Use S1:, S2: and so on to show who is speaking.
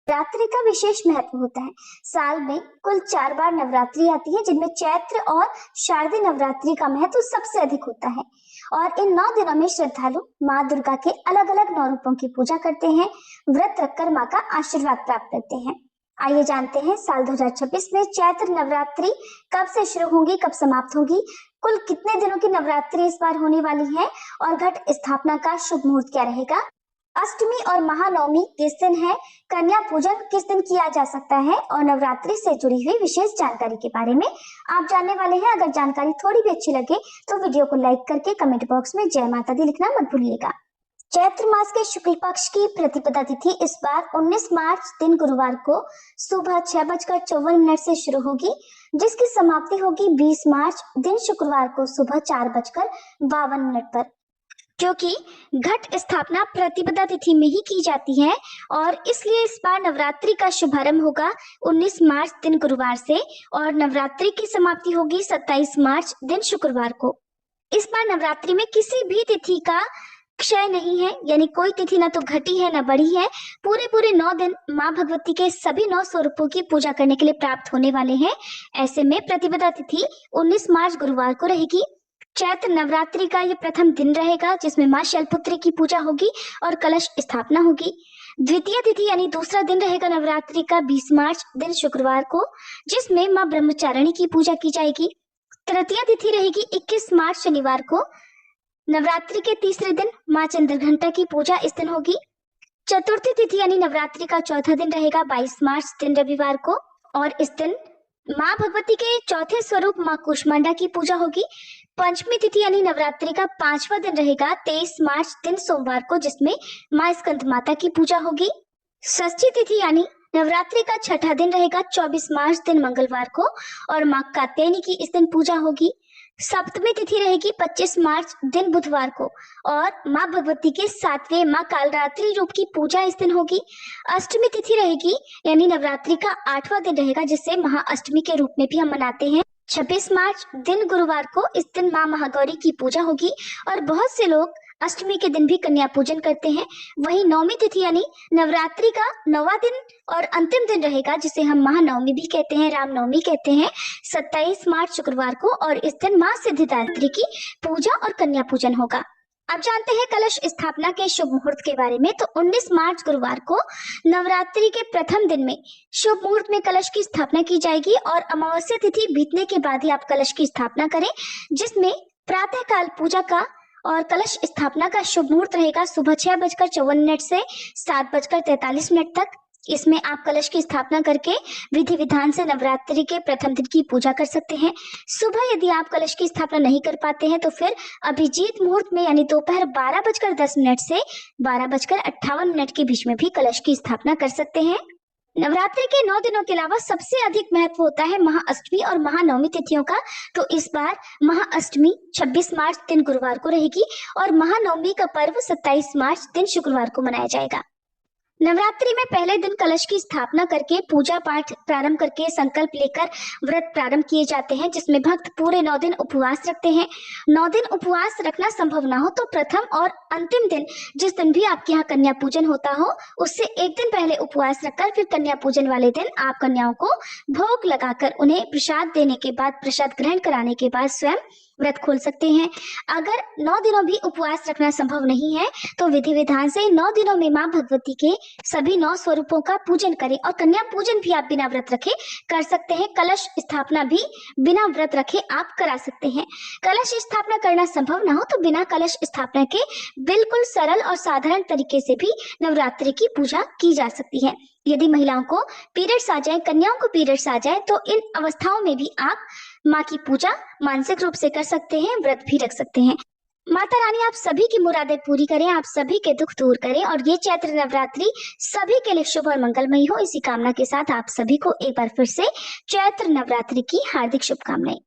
S1: नवरात्रि का विशेष महत्व होता है। साल में कुल 4 बार नवरात्रि आती है, जिनमें चैत्र और शारदीय नवरात्रि का महत्व सबसे अधिक होता है। और इन 9 दिनों में श्रद्धालु माँ दुर्गा के अलग अलग 9 रूपों की पूजा करते हैं, व्रत रखकर माँ का आशीर्वाद प्राप्त करते हैं। आइए जानते हैं साल 2026 में चैत्र नवरात्रि कब से शुरू होंगी, कब समाप्त होगी, कुल कितने दिनों की नवरात्रि इस बार होने वाली है और घट स्थापना का शुभ मुहूर्त क्या रहेगा। अष्टमी और महानवमी किस दिन है, कन्या पूजन किस दिन किया जा सकता है और नवरात्रि से जुड़ी हुई विशेष जानकारी के बारे में आप जानने वाले हैं। अगर जानकारी थोड़ी भी अच्छी लगे तो वीडियो को लाइक करके कमेंट बॉक्स में जय माता दी लिखना मत भूलिएगा। चैत्र मास के शुक्ल पक्ष की प्रतिपदा तिथि इस बार 19 मार्च दिन गुरुवार को सुबह 6:54 से शुरू होगी, जिसकी समाप्ति होगी 20 मार्च दिन शुक्रवार को सुबह 4:52 पर। क्योंकि घट स्थापना प्रतिपदा तिथि में ही की जाती है और इसलिए इस बार नवरात्रि का शुभारंभ होगा 19 मार्च दिन गुरुवार से और नवरात्रि की समाप्ति होगी 27 मार्च दिन शुक्रवार को। इस बार नवरात्रि में किसी भी तिथि का क्षय नहीं है, यानी कोई तिथि ना तो घटी है ना बढ़ी है। पूरे 9 दिन माँ भगवती के सभी 9 स्वरूपों की पूजा करने के लिए प्राप्त होने वाले हैं। ऐसे में प्रतिपदा तिथि 19 मार्च गुरुवार को रहेगी। चैत्र नवरात्रि का ये प्रथम दिन रहेगा, जिसमें माँ शैलपुत्री की पूजा होगी और कलश स्थापना होगी। द्वितीय तिथि यानी दूसरा दिन रहेगा नवरात्रि का 20 मार्च दिन शुक्रवार को, जिसमें माँ ब्रह्मचारिणी की पूजा की जाएगी। तृतीय तिथि रहेगी 21 मार्च शनिवार को। नवरात्रि के तीसरे दिन माँ चंद्रघंटा की पूजा इस दिन होगी। चतुर्थी तिथि यानी नवरात्रि का चौथा दिन रहेगा 22 मार्च दिन रविवार को और इस दिन माँ भगवती के चौथे स्वरूप माँ कूष्मांडा की पूजा होगी। पंचमी तिथि यानी नवरात्रि का 5वां दिन रहेगा 23 मार्च दिन सोमवार को, जिसमें माँ स्कंद माता की पूजा होगी। षष्ठी तिथि यानी नवरात्रि का छठा दिन रहेगा 24 मार्च दिन मंगलवार को और माँ कात्यायनी की इस दिन पूजा होगी। सप्तमी तिथि रहेगी 25 मार्च दिन बुधवार को और माँ भगवती के 7वें माँ कालरात्रि रूप की पूजा इस दिन होगी। अष्टमी तिथि रहेगी यानी नवरात्रि का 8वां दिन रहेगा, जिसे महाअष्टमी के रूप में भी हम मनाते हैं। 26 मार्च दिन गुरुवार को इस दिन माँ महागौरी की पूजा होगी और बहुत से लोग अष्टमी के दिन भी कन्या पूजन करते हैं। वहीं नवमी तिथि यानी नवरात्रि का 9वां दिन और अंतिम दिन रहेगा, जिसे हम महानवमी भी कहते हैं, रामनवमी कहते हैं, 27 मार्च शुक्रवार को और इस दिन माँ सिद्धिदात्री की पूजा और कन्या पूजन होगा। अब जानते हैं कलश स्थापना के शुभ मुहूर्त के बारे में। तो 19 मार्च गुरुवार को नवरात्रि के प्रथम दिन में शुभ मुहूर्त में कलश की स्थापना की जाएगी और अमावस्या तिथि बीतने के बाद ही आप कलश की स्थापना करें, जिसमें प्रातः काल पूजा का और कलश स्थापना का शुभ मुहूर्त रहेगा सुबह 6:54 से 7:43 तक। इसमें आप कलश की स्थापना करके विधि विधान से नवरात्रि के प्रथम दिन की पूजा कर सकते हैं। सुबह यदि आप कलश की स्थापना नहीं कर पाते हैं तो फिर अभिजीत मुहूर्त में यानी दोपहर 12:10 से 12:58 के बीच में भी कलश की स्थापना कर सकते हैं। नवरात्रि के 9 दिनों के अलावा सबसे अधिक महत्व होता है महाअष्टमी और महानवमी तिथियों का। तो इस बार महाअष्टमी 26 मार्च दिन गुरुवार को रहेगी और महानवमी का पर्व 27 मार्च दिन शुक्रवार को मनाया जाएगा। नवरात्रि में पहले दिन कलश की स्थापना करके पूजा पाठ प्रारंभ करके संकल्प लेकर व्रत प्रारंभ किए जाते हैं, जिसमें भक्त पूरे 9 दिन उपवास रखते हैं। 9 दिन उपवास रखना संभव ना हो तो प्रथम और अंतिम दिन जिस दिन भी आपके यहाँ कन्या पूजन होता हो, उससे एक दिन पहले उपवास रखकर फिर कन्या पूजन वाले दिन आप कन्याओं को भोग लगाकर उन्हें प्रसाद देने के बाद, प्रसाद ग्रहण कराने के बाद स्वयं व्रत खोल सकते हैं। अगर 9 दिनों भी उपवास रखना संभव नहीं है तो विधि विधान से 9 दिनों में माँ भगवती के सभी 9 स्वरूपों का पूजन करें और कन्या पूजन भी आप बिना व्रत रखे कर सकते हैं। कलश स्थापना भी बिना व्रत रखे आप करा सकते हैं। कलश स्थापना करना संभव ना हो तो बिना कलश स्थापना के बिल्कुल सरल और साधारण तरीके से भी नवरात्रि की पूजा की जा सकती है। यदि महिलाओं को पीरियड्स आ जाए, कन्याओं को पीरियड्स आ जाए, तो इन अवस्थाओं में भी आप माँ की पूजा मानसिक रूप से कर सकते हैं, व्रत भी रख सकते हैं। माता रानी आप सभी की मुरादें पूरी करें, आप सभी के दुख दूर करें और ये चैत्र नवरात्रि सभी के लिए शुभ और मंगलमयी हो। इसी कामना के साथ आप सभी को एक बार फिर से चैत्र नवरात्रि की हार्दिक शुभकामनाएं।